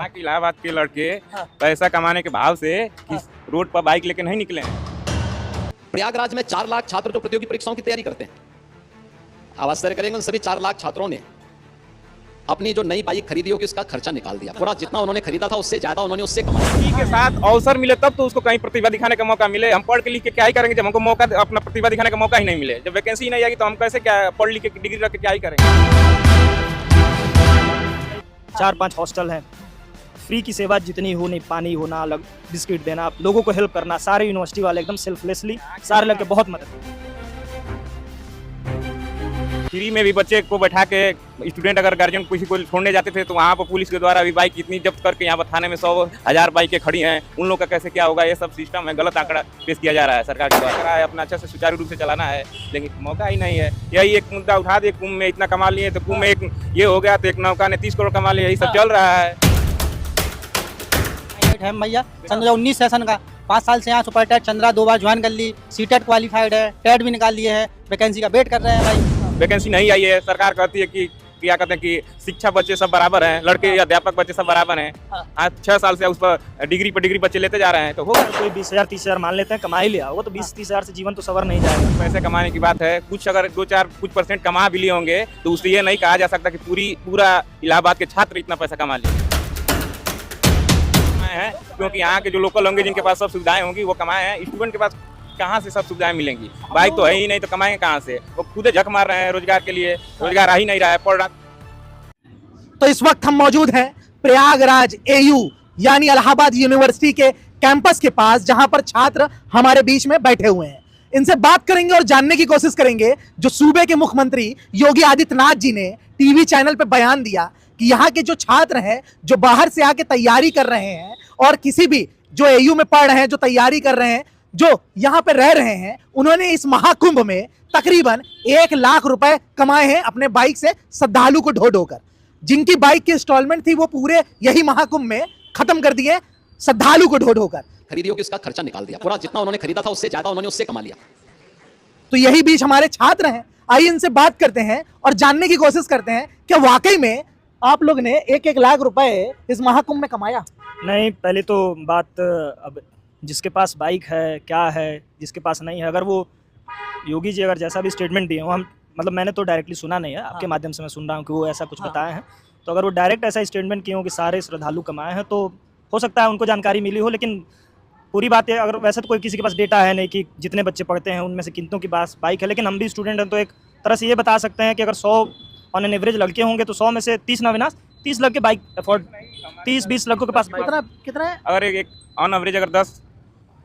यहाँ के इलाहाबाद के लड़के पैसा कमाने के भाव से किस रोड पर बाइक लेके नहीं निकले हैं। प्रयागराज में 4 लाख छात्र जो प्रतियोगी परीक्षाओं की तैयारी करते हैं, आप आश्चर्य करेंगे, उन सभी 4 लाख छात्रों ने अपनी जो नई बाइक खरीदी होगी उसका खर्चा निकाल दिया। पूरा जितना उन्होंने खरीदा था उससे ज्यादा उन्होंने उससे कमाया। इसी के साथ अवसर मिले तब तो उसको कहीं प्रतिभा दिखाने का मौका मिले। हम पढ़ के लिख के क्या ही करेंगे जब हमको मौका अपना प्रतिभा दिखाने का मौका ही नहीं मिले। जब वैकेंसी ही नहीं आएगी तो हम कैसे क्या पढ़ लिख के डिग्री रख के क्या ही करेंगे। 4-5 हॉस्टल हैं, फ्री की सेवा जितनी हो, नहीं पानी होना, अलग बिस्किट देना, लोगों को हेल्प करना, सारे यूनिवर्सिटी वाले एकदम सेल्फलेसली सारे लड़के बहुत मदद। फ्री में भी बच्चे को बैठा के स्टूडेंट अगर गार्जियन किसी को छोड़ने जाते थे तो वहाँ पर पुलिस के द्वारा भी बाइक इतनी जब्त करके यहाँ पर थाने में 100,000 बाइकें खड़ी हैं। उन लोग का कैसे क्या होगा, ये सब सिस्टम है, गलत आंकड़ा पेश किया जा रहा है सरकार के द्वारा। अपना अच्छा से सुचारू रूप से चलाना है, लेकिन मौका ही नहीं है। यही एक मुद्दा उठा दे, कुंभ में इतना कमा लिए तो कुंभ में एक ये हो गया तो एक नौका ने 30 करोड़ कमा लिया, यही सब चल रहा है। भैया सन 2019 सेशन का 5 साल से यहाँ सुपर टेट चंद्रा 2 बार ज्वाइन कर ली, सीटेट क्वालिफाइड है, टेट भी निकाल लिए है, वैकेंसी का वेट कर रहे हैं भाई। वैकेंसी नहीं आई है, सरकार कहती है कि क्या कहते हैं कि शिक्षा बच्चे सब बराबर हैं, लड़के अध्यापक बच्चे सब बराबर हैं। आज 6 साल से उस पर डिग्री बच्चे लेते जा रहे हैं तो होगा। कोई 20,000 30,000 मान लेते हैं, कमा ही लिया होगा तो 20-30,000 से जीवन तो सवर नहीं जाएगा। पैसे कमाने की बात है, कुछ अगर 2-4 कुछ % कमा भी लिए होंगे तो उससे ये नहीं कहा जा सकता कि पूरा इलाहाबाद के छात्र इतना पैसा कमा लिए हैं। क्योंकि यहाँ के जो लोकल होंगे जिनके पास सब सुविधाएं होंगी वो कमाए हैं। स्टूडेंट के पास कहाँ से सब सुविधाएं मिलेंगी? बाइक तो है ही नहीं तो कमाएंगे कहाँ से? वो खुद झक मार रहे हैं रोजगार के लिए, रोजगार आ ही नहीं रहा है। पढ़ रहा। तो इस वक्त हम मौजूद हैं प्रयागराज AU यानी इलाहाबाद यूनिवर्सिटी के कैंपस के पास, जहां पर छात्र हमारे बीच में बैठे हुए हैं। इनसे बात करेंगे और जानने की कोशिश करेंगे जो सूबे के मुख्यमंत्री योगी आदित्यनाथ जी ने टीवी चैनल पर बयान दिया कि यहाँ के जो छात्र हैं जो बाहर से आके तैयारी कर रहे हैं और किसी भी जो AU में पढ़ रहे हैं, जो तैयारी कर रहे हैं, जो यहाँ पे रह रहे हैं, उन्होंने इस महाकुंभ में तकरीबन 1 लाख रुपए कमाए हैं अपने बाइक से श्रद्धालु को ढो ढोकर। जिनकी बाइक की इंस्टॉलमेंट थी वो पूरे यही महाकुंभ में खत्म कर दिए श्रद्धालु को ढो ढोकर। खरीदी होगी उसका खर्चा निकाल दिया। पूरा जितना उन्होंने खरीदा था उससे ज्यादा उन्होंने उससे कमा लिया। तो यही बीच हमारे छात्र हैं, आइए इनसे बात करते हैं और जानने की कोशिश करते हैं कि वाकई में आप लोग ने 1-1 लाख रुपए इस महाकुंभ में कमाया। नहीं, पहले तो बात अब जिसके पास बाइक है क्या है, जिसके पास नहीं है, अगर वो योगी जी अगर जैसा भी स्टेटमेंट दिए हो, हम मतलब मैंने तो डायरेक्टली सुना नहीं है, आपके माध्यम से मैं सुन रहा हूँ कि वो ऐसा कुछ बताए हैं। तो अगर वो डायरेक्ट ऐसा स्टेटमेंट किए हो कि सारे श्रद्धालु कमाए हैं तो हो सकता है उनको जानकारी मिली हो, लेकिन पूरी बात है अगर वैसे तो कोई किसी के पास डेटा है नहीं कि जितने बच्चे पढ़ते हैं उनमें से कितनों के पास बाइक है। लेकिन हम भी स्टूडेंट हैं तो एक तरह से ये बता सकते हैं कि अगर 100 ऑन एन एवरेज लड़के होंगे तो 100 में से 30 ना विनाश 30 लड़के बाइक अफोर्ड, 30-20 लड़कों के पास कितना है? अगर एक ऑन एवरेज अगर 10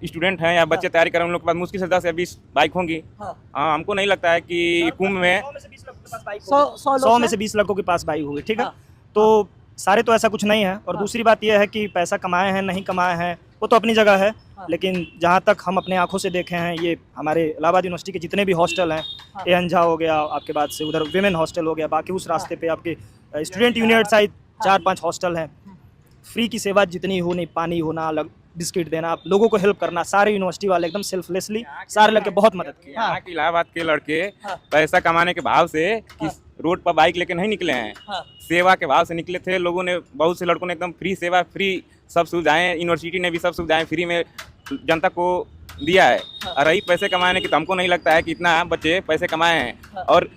स्टूडेंट हैं या बच्चे तैयारी कर रहे हैं, उन लोग के पास मुश्किल से 10 या 20 बाइक होंगी। हाँ, हमको नहीं लगता है कि कुंभ में 100 में से 20 लड़कों के पास बाइक होगी। ठीक है, तो सारे तो ऐसा कुछ नहीं है। और दूसरी बात यह है कि पैसा कमाए हैं नहीं कमाए हैं वो तो अपनी जगह है, लेकिन जहाँ तक हम अपने आंखों से देखे हैं, ये हमारे इलाहाबाद यूनिवर्सिटी के जितने भी हॉस्टल हैं, एहंजा हो गया, आपके बाद से उधर विमेन हॉस्टल हो गया, बाकी उस रास्ते पे आपके स्टूडेंट यूनियन साइड 4-5 हॉस्टल हैं, फ्री की सेवा जितनी हो, नहीं पानी होना, अलग बिस्किट देना, लोगों को हेल्प करना, सारे यूनिवर्सिटी वाले एकदम सेल्फलेसली सारे लड़के बहुत मदद की। यहाँ के इलाहाबाद के लड़के पैसा कमाने के भाव से किस रोड पर बाइक लेके नहीं निकले हैं, सेवा के भाव से निकले थे। लोगों ने, बहुत से लड़कों ने एकदम फ्री सेवा, फ्री सब सुविधाएं, यूनिवर्सिटी ने भी सब सुविधाएं फ्री में जनता को दिया है। और रही पैसे कमाने की, तो हमको नहीं लगता है कि इतना बच्चे पैसे कमाए हैं। और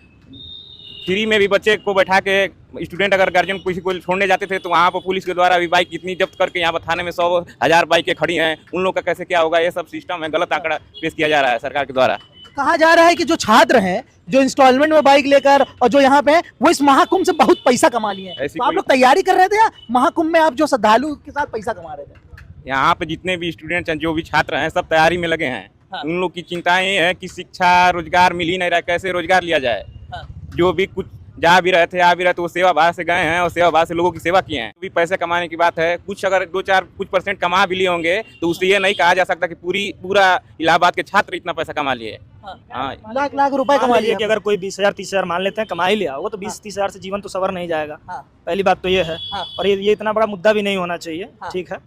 फ्री में भी बच्चे को बैठा के स्टूडेंट अगर गार्जियन किसी को छोड़ने जाते थे तो वहाँ पर पुलिस के द्वारा भी बाइक इतनी जब्त करके यहाँ पर थाने में 100,000 बाइकें खड़ी हैं। उन लोग का कैसे क्या होगा, ये सब सिस्टम है, गलत आंकड़ा पेश किया जा रहा है सरकार के द्वारा। कहा जा रहा है कि जो छात्र हैं जो इंस्टॉलमेंट में बाइक लेकर और जो यहाँ पे हैं वो इस महाकुंभ से बहुत पैसा कमा लिए हैं। तो आप लोग तैयारी कर रहे थे या महाकुंभ में आप जो श्रद्धालु के साथ पैसा कमा रहे थे? यहाँ पे जितने भी स्टूडेंट्स हैं, जो भी छात्र हैं, सब तैयारी में लगे हैं। उन लोग की चिंताएं ये है कि शिक्षा, रोजगार मिल ही नहीं रहा, कैसे रोजगार लिया जाए। जो भी कुछ जहाँ भी रहते आ भी रहे तो वो सेवा भाव से गए हैं और सेवा भाव से लोगों की सेवा किए हैं। भी पैसे कमाने की बात है, कुछ अगर 2-4 कुछ % कमा भी लिए होंगे तो उससे ये नहीं कहा जा सकता कि पूरा इलाहाबाद के छात्र इतना पैसा कमा लिए। हाँ, लाख रुपए कमा लिए। कि अगर कोई 20,000 30,000 मान लेते हैं, कमा ही लिया होगा तो 20-30,000 से जीवन तो सवर नहीं जाएगा। पहली बात तो ये है। और ये इतना बड़ा मुद्दा भी नहीं होना चाहिए। ठीक है,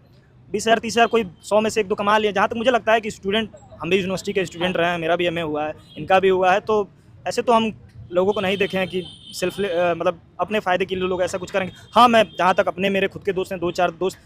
20,000 30,000 कोई 100 में से 1-2 कमा लिया। जहाँ तक मुझे लगता है कि स्टूडेंट, हम भी यूनिवर्सिटी के स्टूडेंट रहे हैं, मेरा भी MA हुआ है, इनका भी हुआ है, तो ऐसे तो हम लोगों को नहीं देखे हैं कि सेल्फ मतलब अपने फ़ायदे के लिए लोग ऐसा कुछ करेंगे। हाँ, मैं जहाँ तक अपने मेरे खुद के दोस्त हैं, 2-4 दोस्त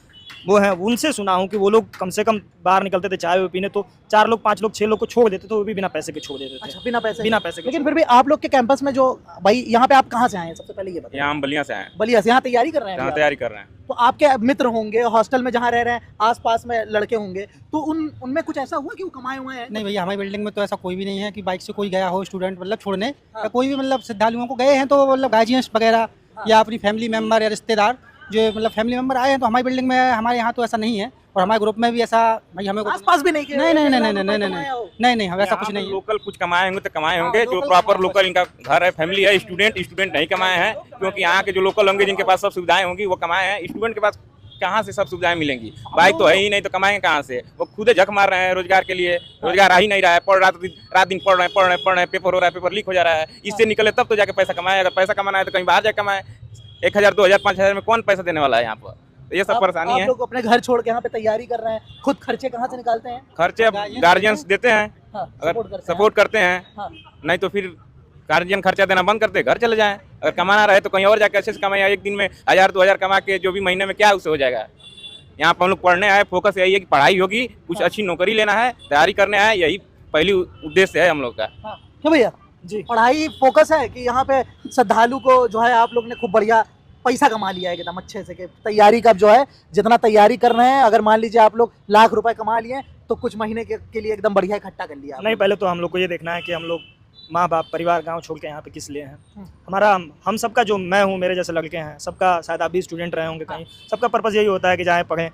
वो हैं, उनसे सुना हूँ कि वो लोग कम से कम बाहर निकलते थे चाय पीने तो 4 लोग 5 लोग 6 लोग को छोड़ देते थे, वो भी बिना पैसे के छोड़ देते थे। अच्छा, बिना पैसे के लेकिन फिर भी आप लोग के कैंपस में जो भाई यहाँ पे आप कहाँ से आए हैं सबसे पहले ये बताइए। यहाँ हम बलिया से आए हैं, बलिया से यहाँ तैयारी कर रहे हैं यहाँ अभी आप? तैयारी कर रहे हैं। तो आपके मित्र होंगे हॉस्टल में जहाँ रह रहे हैं, आसपास में लड़के होंगे, तो उनमें कुछ ऐसा हुआ कि वो कमाए हुए हैं? नहीं भैया, हमारी बिल्डिंग में तो ऐसा कोई भी नहीं है कि बाइक से कोई गया हो स्टूडेंट मतलब छोड़ने, या कोई भी मतलब श्रद्धालुओं को गए हैं तो मतलब गार्जियंस वगैरह या अपनी फैमिली मेम्बर या रिश्तेदार जो मतलब फैमिली मेम्बर आए हैं तो हमारी बिल्डिंग में, हमारे यहाँ तो ऐसा नहीं है। और हमारे ग्रुप में भी ऐसा भाई हमें आसपास भी नहीं किया? नहीं हम ऐसा कुछ नहीं है। लोकल कुछ कमाए होंगे तो कमाए होंगे, जो प्रॉपर लोकल इनका घर है, फैमिली है। स्टूडेंट नहीं कमाए हैं, क्योंकि यहाँ के जो लोकल होंगे जिनके पास सब सुविधाएं होंगी वो कमाए हैं। स्टूडेंट के पास कहाँ से सब सुविधाएं मिलेंगी? बाइक तो है ही नहीं, तो कमाएंगे कहाँ से? वो खुद झक मार रहे हैं रोजगार के लिए, रोजगार आ ही नहीं रहा है। रात दिन पढ़ रहे हैं, पेपर हो रहा है, पेपर लीक हो जा रहा है। इससे निकले तब तो जाके पैसा कमाए। अगर पैसा कमाना है तो कहीं बाहर जाके कमाए। 1000, 2000, 5000 में कौन पैसा देने वाला है यहाँ पर? तो ये सब परेशानी है। आप लोग अपने घर छोड़ के यहाँ पे तैयारी कर रहे हैं, खुद खर्चे कहाँ से निकालते हैं? खर्चे गार्जियंस देते हैं, अगर सपोर्ट करते हैं। नहीं तो फिर गार्जियन खर्चा देना बंद करते, घर चले जाएं। अगर कमाना रहे तो कहीं और जाके अच्छे से कमाए। एक दिन में 1000, 2000 कमा के जो भी महीने में क्या उससे हो जाएगा? यहाँ पर हम लोग पढ़ने आए, फोकस यही है कि पढ़ाई होगी, कुछ अच्छी नौकरी लेना है, तैयारी करने आए, यही पहली उद्देश्य है हम लोग का। क्यों भैया जी, पढ़ाई फोकस है कि यहाँ पे श्रद्धालु को जो है आप लोग ने खूब बढ़िया पैसा कमा लिया है एकदम अच्छे से, कि तैयारी का जो है जितना तैयारी कर रहे हैं, अगर मान लीजिए आप लोग लाख रुपए कमा लिए तो कुछ महीने के लिए एकदम बढ़िया इकट्ठा कर लिया? नहीं, पहले तो हम लोग को ये देखना है कि हम लोग माँ बाप परिवार गांव छोड़ के यहाँ पे किस लिए हैं। हमारा हम सबका जो मैं हूँ, मेरे जैसे लड़के हैं, सबका शायद आप भी स्टूडेंट रहे होंगे कहीं, सबका पर्पज़ यही होता है कि जाएँ पढ़ें,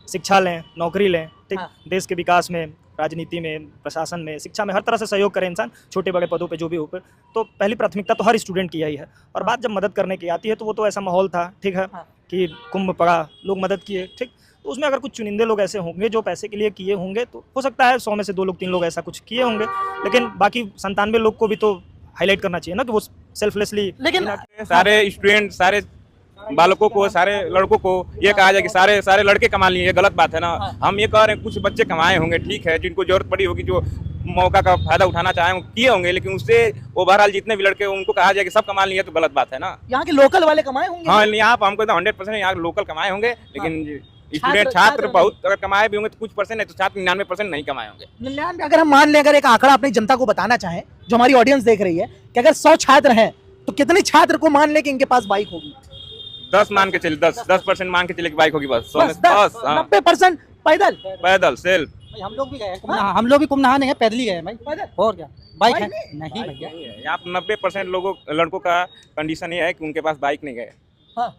शिक्षा लें, नौकरी लें, ठीक, देश के विकास में, राजनीति में, प्रशासन में, शिक्षा में हर तरह से सहयोग करे इंसान, छोटे बड़े पदों पे जो भी हो पे। तो पहली प्राथमिकता तो हर स्टूडेंट की यही है। और बात जब मदद करने की आती है तो वो तो ऐसा माहौल था, ठीक है, कि कुंभ पड़ा, लोग मदद किए, ठीक। तो उसमें अगर कुछ चुनिंदे लोग ऐसे होंगे जो पैसे के लिए किए होंगे तो हो सकता है 100 में से 2 लोग 3 लोग ऐसा कुछ किए होंगे, लेकिन बाकी 97 लोग को भी तो हाईलाइट करना चाहिए ना कि वो सेल्फलेसली। लेकिन सारे स्टूडेंट, सारे बालकों को, सारे लड़कों को ये कहा जाए कि सारे लड़के कमा लिए, ये गलत बात है ना। हम ये कह रहे हैं कुछ बच्चे कमाए होंगे, ठीक है, जिनको जरूरत पड़ी होगी, जो मौका का फायदा उठाना चाहे किए होंगे, लेकिन उससे ओवरऑल जितने भी लड़के उनको कहा जाए कि सब कमा लिए तो गलत बात है ना। यहाँ के लोकल वाले कमाए होंगे? हाँ, यहाँ पर हमको 100% यहाँ लोकल कमाए होंगे, लेकिन स्टूडेंट छात्र बहुत अगर कमाए भी होंगे तो कुछ परसेंट है, तो छात्र 99% नहीं कमाए होंगे। 99 अगर हम मान लें, अगर एक आंकड़ा अपनी जनता को बताना चाहें जो हमारी ऑडियंस देख रही है, कि अगर 100 छात्र हैं तो कितने छात्र को मान लें कि इनके पास बाइक होगी? 10 मान के चले, 10% मान के चले कि बाइक होगी बस। 90% पैदल सेल्फ। हम लोग भी गए, हम लोग भी कुंभ नहाने गए, पैदल ही गए भाई, और क्या बाइक है? नहीं भैया, यहाँ पर 90% लड़कों का कंडीशन ये है कि उनके पास बाइक नहीं गए।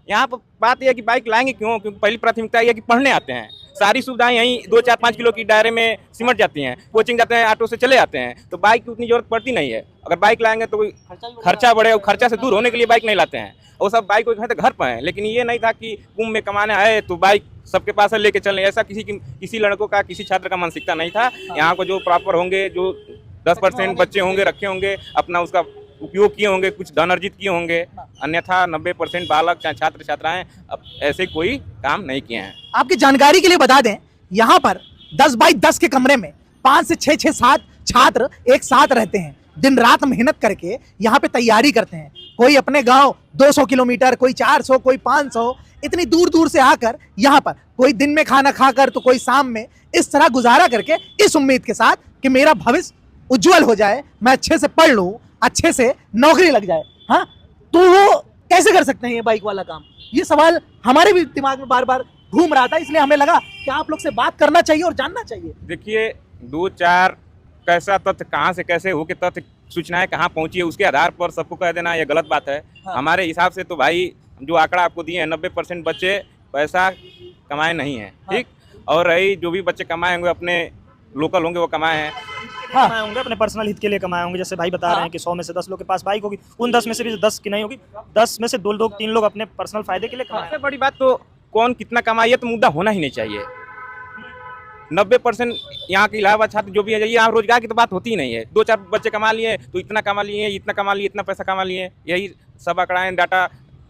यहाँ पर बात यह है कि बाइक लाएंगे क्यों? क्योंकि पहली प्राथमिकता यह है कि पढ़ने आते हैं, सारी सुविधाएं यहीं 2-4-5 किलो की दायरे में सिमट जाती हैं। कोचिंग जाते हैं, ऑटो से चले आते हैं, तो बाइक की उतनी जरूरत पड़ती नहीं है। अगर बाइक लाएंगे तो खर्चा बढ़े, और खर्चा से दूर होने के लिए बाइक नहीं लाते हैं। वो सब बाइक घर पर है, लेकिन ये नहीं था कि कुंभ में कमाने आए तो बाइक सबके पास है लेके चलें। ऐसा किसी लड़कों का, किसी छात्र का मानसिकता नहीं था। यहाँ को जो प्रॉपर होंगे, जो 10% बच्चे होंगे, रखे होंगे, अपना उसका उपयोग किए होंगे, कुछ धन अर्जित किए होंगे, अन्यथा 90% बालक चाहे छात्र छात्राएं अब ऐसे कोई काम नहीं किए हैं। आपकी जानकारी के लिए बता दें, यहाँ पर 10 बाई 10 के कमरे में 5 से 6, 7 छात्र एक साथ रहते हैं, दिन रात मेहनत करके यहाँ पे तैयारी करते हैं। कोई अपने गांव 200 किलोमीटर, कोई 400, कोई 500, इतनी दूर दूर से आकर यहाँ पर, कोई दिन में खाना खाकर तो कोई शाम में, इस तरह गुजारा करके इस उम्मीद के साथ कि मेरा भविष्य उज्जवल हो जाए, मैं अच्छे से पढ़ लूँ, अच्छे से नौकरी लग जाए। हाँ, तो वो कैसे कर सकते हैं ये बाइक वाला काम? ये सवाल हमारे भी दिमाग में बार बार घूम रहा था, इसलिए हमें लगा कि आप लोग से बात करना चाहिए और जानना चाहिए। देखिए, 2-4 कैसा तथ्य कहाँ से कैसे हो के तथ्य सूचनाएं कहाँ पहुंची है, उसके आधार पर सबको कह देना ये गलत बात है। हमारे हिसाब से तो भाई जो आंकड़ा आपको दिए हैं, 90% बच्चे पैसा कमाए नहीं हैं, ठीक। और रही जो भी बच्चे कमाए होंगे, अपने लोकल होंगे, वो कमाए हैं, कमाए होंगे अपने पर्सनल हित के लिए कमाए होंगे। जैसे भाई बता रहे हैं कि 100 में से 10 लोग के पास बाइक होगी, उन 10 में से भी 10 की नहीं होगी, 10 में से 2 लोग 3 लोग अपने पर्सनल फायदे के लिए कमाए। सबसे बड़ी बात तो कौन कितना कमाए तो मुद्दा होना ही नहीं चाहिए। 90% यहाँ के इलाहाबाद छात्र जो भी है, यहाँ रोजगार की तो बात होती ही नहीं है। 2-4 बच्चे कमा लिए तो इतना कमा लिए, इतना कमा लिए, इतना पैसा कमा लिए, यही सब आंकड़ाएं डाटा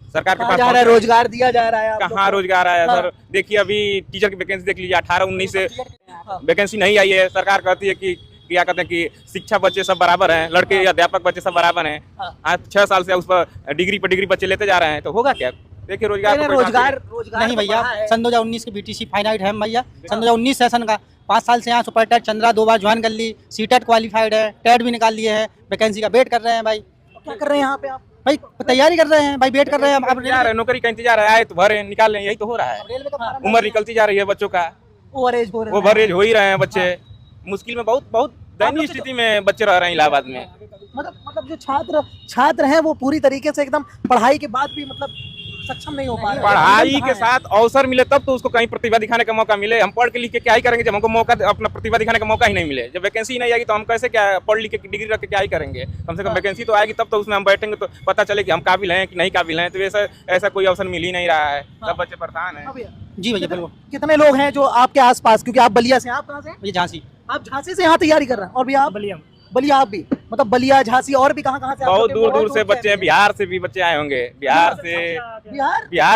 सरकार के पास जा रहा है, रोजगार दिया जा रहा है। कहाँ रोजगार आया सर? देखिए, अभी टीचर की वैकेंसी देख लीजिए, 18-19 से वैकेंसी नहीं आई है। सरकार कहती है कि क्या कहते हैं कि शिक्षा बच्चे सब बराबर हैं, लड़के अध्यापक बच्चे सब बराबर हैं। आज 6 साल से उस पर डिग्री पर डिग्री बच्चे लेते जा रहे हैं, तो होगा क्या? देखिए रोजगार रोजगार नहीं भैया, सन 2019 की बीटीसी फाइनाइट है भैया, सन 2019 सेशन का 5 साल से यहाँ सुपर टेट चंद्रा 2 बार ज्वाइन कर ली, सीटेट क्वालिफाइड है, टेट भी निकाल लिए हैं, वैकेंसी का वेट कर रहे हैं भाई। क्या कर रहे हैं यहाँ पे आप? भाई तैयारी कर रहे हैं भाई, वेट कर रहे हैं। अब इंतजार है, नौकरी का इंतजार है, आए तो भरे निकाल लें, यही तो हो रहा है। रेलवे का फार्म उम्र निकलती जा रही है बच्चों का, ओवरेज हो रहे वो भरेज हो ही रहे हैं बच्चे। मुश्किल में बहुत दयनीय स्थिति में बच्चे रह रहे हैं इलाहाबाद में। मतलब जो छात्र हैं वो पूरी तरीके से एकदम पढ़ाई के बाद भी मतलब सक्षम नहीं हो पा रहे। पढ़ाई के साथ अवसर मिले तब तो उसको कहीं प्रतिभा दिखाने का मौका मिले। हम पढ़ के लिख के क्या ही करेंगे जब हमको मौका, अपना प्रतिभा दिखाने का मौका ही नहीं मिले। जब वैकेंसी ही नहीं आएगी तो हम कैसे क्या पढ़ लिख के डिग्री रख के क्या ही करेंगे? कम से कम वैकेंसी तो आएगी तब तो उसमें हम बैठेंगे तो पता चले कि हम काबिल हैं कि नहीं काबिल हैं। तो ऐसा कोई अवसर मिल ही नहीं रहा है, सब बच्चे परेशान हैं। जी भैया बिल्कुल। कितने लोग हैं जो आपके आसपास, क्योंकि आप बलिया से हैं, आप कहाँ से हैं? भैया झांसी। आप झांसी से यहाँ तैयारी कर रहे हैं? और भी आप? बलिया आप भी, मतलब बलिया झांसी और भी कहाँ से? बहुत दूर से बच्चे हैं, बिहार से भी बच्चे आए होंगे, बिहार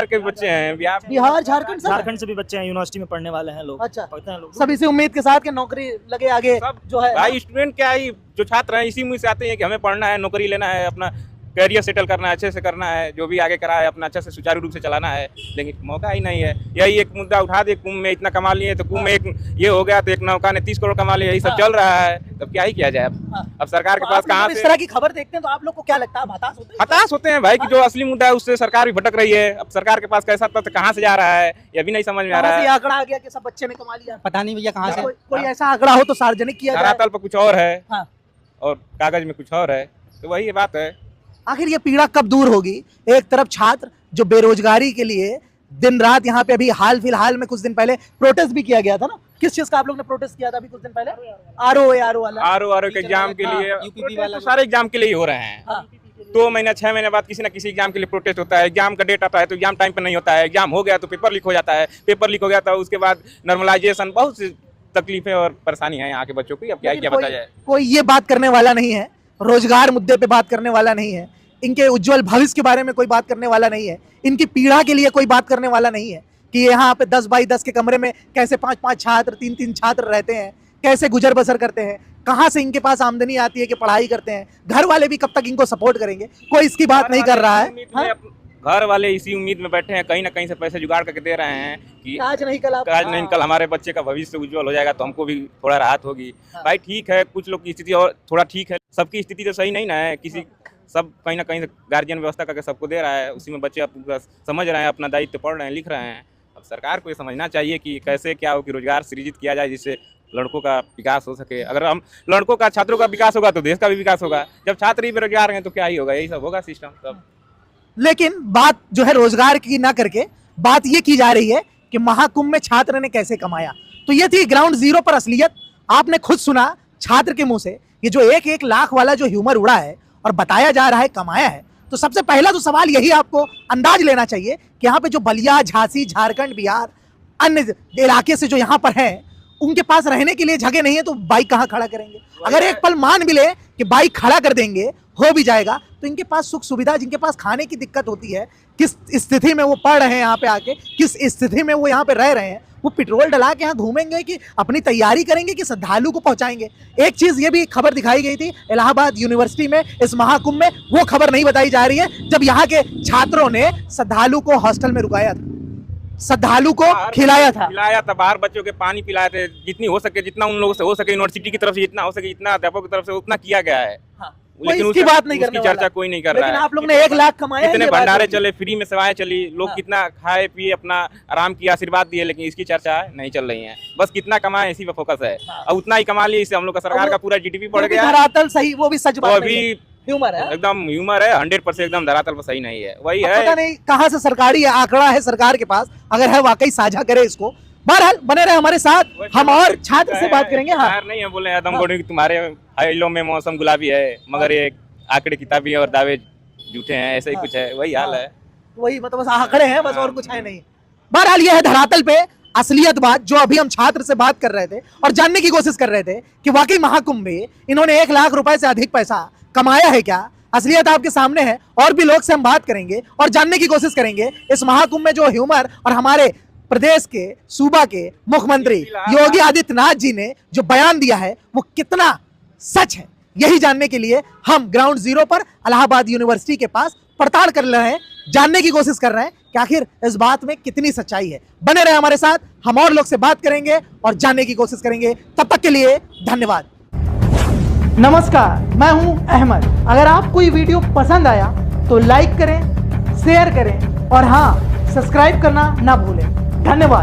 के बच्चे हैं, बिहार झारखंड से भी बच्चे हैं, यूनिवर्सिटी में पढ़ने वाले हैं लोग। अच्छा, पढ़ते हैं लोग। सब इसी उम्मीद के साथ कि नौकरी लगे आगे सब जो है भाई स्टूडेंट क्या ही, जो छात्र हैं इसी उम्मीद से आते हैं कि हमें पढ़ना है, नौकरी लेना है, अपना करियर सेटल करना है, अच्छे से करना है, जो भी आगे करा है अपना अच्छे से सुचारू रूप से चलाना है। लेकिन मौका ही नहीं है। यही एक मुद्दा उठा दे, कुंभ में इतना कमा लिए तो कुंभ में एक ये हो गया, तो एक नौका ने 30 करोड़ कमा लिया, यही सब चल रहा है। तब क्या ही किया जाए? अब सरकार के पास कहाँ से इस तरह की खबर देखते हैं तो आप लोग को क्या लगता है? हताश होते हैं भाई कि जो असली मुद्दा है उससे सरकार भी भटक रही है। अब सरकार के पास कैसा तथ्य कहाँ से जा रहा है ये भी नहीं समझ में आ रहा है। आंकड़ा आ गया कि सब बच्चे ने कमा लिया? पता नहीं भैया कहाँ से। कोई ऐसा आंकड़ा हो तो सार्वजनिक किया जाए। धरातल पर कुछ और है हाँ। और कागज में कुछ और है, तो वही बात है। आखिर ये पीड़ा कब दूर होगी? एक तरफ छात्र जो बेरोजगारी के लिए दिन रात यहाँ पे, अभी हाल फिलहाल में कुछ दिन पहले प्रोटेस्ट भी किया गया था ना, किस चीज का आप लोग ने प्रोटेस्ट किया था अभी कुछ दिन पहले? आरओ के एग्जाम के लिए, प्रोटेस्ट तो सारे एग्जाम के लिए ही हो रहे हैं। 2 महीना 6 महीने बाद किसी न किसी एग्जाम के लिए प्रोटेस्ट होता है। एग्जाम का डेट आता है तो एग्जाम टाइम पर नहीं होता है, एग्जाम हो गया तो पेपर लीक हो जाता है, पेपर लीक हो गया तो उसके बाद नॉर्मलाइजेशन, बहुत सी तकलीफें और परेशानी है यहाँ के बच्चों की। अब क्या बताया जाए? कोई ये बात करने वाला नहीं है, रोजगार मुद्दे पे बात करने वाला नहीं है, इनके उज्जवल भविष्य के बारे में कोई बात करने वाला नहीं है, इनकी पीड़ा के लिए कोई बात करने वाला नहीं है कि यहाँ पे 10 बाई 10 के कमरे में कैसे 5-5 छात्र, 3-3 छात्र रहते हैं, कैसे गुजर बसर करते हैं, कहाँ से इनके पास आमदनी आती है कि पढ़ाई करते हैं, घर वाले भी कब तक इनको सपोर्ट करेंगे? कोई इसकी बात नहीं कर रहा है। घर वाले इसी उम्मीद में बैठे हैं, कहीं ना कहीं से पैसे जुगाड़ करके दे रहे हैं कि आज नहीं कल हमारे बच्चे का भविष्य उज्जवल हो जाएगा तो हमको भी थोड़ा राहत होगी। भाई ठीक है, कुछ लोग की स्थिति और थोड़ा ठीक है, सबकी स्थिति तो सही नहीं ना है। सब कहीं ना कहीं से गार्जियन व्यवस्था करके सबको दे रहा है, उसी में बच्चे समझ रहे हैं, अपना दायित्व पढ़ रहे हैं, लिख रहे हैं। अब सरकार को ये समझना चाहिए कि कैसे क्या हो कि रोजगार सृजित किया जाए जिससे लड़कों का विकास हो सके। अगर हम लड़कों का, छात्रों का विकास होगा तो देश का भी विकास होगा। जब छात्र ही बेरोजगार हैं तो क्या ही होगा? यही सब होगा सिस्टम सब। लेकिन बात जो है रोजगार की ना करके बात ये की जा रही है कि महाकुंभ में छात्र ने कैसे कमाया। तो ये थी ग्राउंड जीरो पर असलियत। आपने खुद सुना छात्र के मुंह से, ये जो 1-1 लाख वाला जो ह्यूमर उड़ा है और बताया जा रहा है कमाया है। तो सबसे पहला तो सवाल यही आपको अंदाज लेना चाहिए कि यहाँ पे जो बलिया, झांसी, झारखंड, बिहार, अन्य इलाके से जो यहाँ पर हैं, उनके पास रहने के लिए जगह नहीं है तो बाइक कहाँ खड़ा करेंगे? अगर एक पल मान भी ले कि बाइक खड़ा कर देंगे, हो भी जाएगा, तो इनके पास सुख सुविधा, जिनके पास खाने की दिक्कत होती है, किस स्थिति में वो पढ़ रहे हैं यहाँ पे आके, किस स्थिति में वो यहाँ पे रह रहे हैं, वो पेट्रोल डला के यहाँ घूमेंगे कि अपनी तैयारी करेंगे कि श्रद्धालु को पहुंचाएंगे? एक चीज ये भी खबर दिखाई गई थी इलाहाबाद यूनिवर्सिटी में इस महाकुंभ में, वो खबर नहीं बताई जा रही है जब यहाँ के छात्रों ने श्रद्धालु को हॉस्टल में रुकाया था, श्रद्धालु को खिलाया था, बाहर बच्चों के पानी पिलाए थे, जितनी हो सके, जितना उन लोगों से हो सके, यूनिवर्सिटी की तरफ से जितना हो सके, जितना अध्यापकों की तरफ से उतना किया गया है। लेकिन उसकी बात नहीं करने चर्चा कोई नहीं कर रहा है। आप लोग ने 1 लाख कमाए, इतने भंडारे चले, फ्री में सेवाएं चली, लोग कितना खाए पिए, अपना आराम किया, आशीर्वाद दिए, लेकिन इसकी चर्चा नहीं चल रही है। बस कितना कमाए इसी पे फोकस है, और उतना ही कमा लिए, इससे हम लोग का सरकार का पूरा जीडीपी बढ़ गया। धरातल सही, वो भी सच बात नहीं है, ह्यूमर है, एकदम ह्यूमर है, 100% एकदम धरातल पर सही नहीं है। वही है, पता नहीं कहाँ से सरकारी आंकड़ा है सरकार के पास, अगर है वाकई साझा करे इसको। बहरहाल बने रहे हमारे साथ, हम और छात्र से बात करेंगे। हाँ नहीं है, बोले आदमगढ़ तुम्हारे हाइलो में मौसम गुलाबी है, मगर ये आंकड़े किताबी और दावे झूठे हैं, ऐसा ही कुछ है, वही हाल है। वही मतलब बस आंकड़े हैं, बस और कुछ है नहीं। बहरहाल ये है धरातल पे असलियत बात, जो अभी हम छात्र से बात कर रहे थे और जानने की कोशिश कर रहे थे कि वाकई महाकुंभ में इन्होंने 1 लाख रुपए से अधिक पैसा कमाया है क्या। असलियत आपके सामने है, और भी लोग से हम बात करेंगे और जानने की कोशिश करेंगे इस महाकुंभ में जो ह्यूमर और हमारे प्रदेश के सूबा के मुख्यमंत्री योगी आदित्यनाथ जी ने जो बयान दिया है वो कितना सच है, यही जानने के लिए हम ग्राउंड जीरो पर इलाहाबाद यूनिवर्सिटी के पास पड़ताल कर रहे हैं, जानने की कोशिश कर रहे हैं कि आखिर इस बात में कितनी सच्चाई है। बने रहे हमारे साथ, हम और लोग से बात करेंगे और जानने की कोशिश करेंगे। तब तक के लिए धन्यवाद। नमस्कार, मैं हूं अहमद। अगर आपको ये वीडियो पसंद आया तो लाइक करें, शेयर करें और हाँ, सब्सक्राइब करना ना भूलें। धन्यवाद।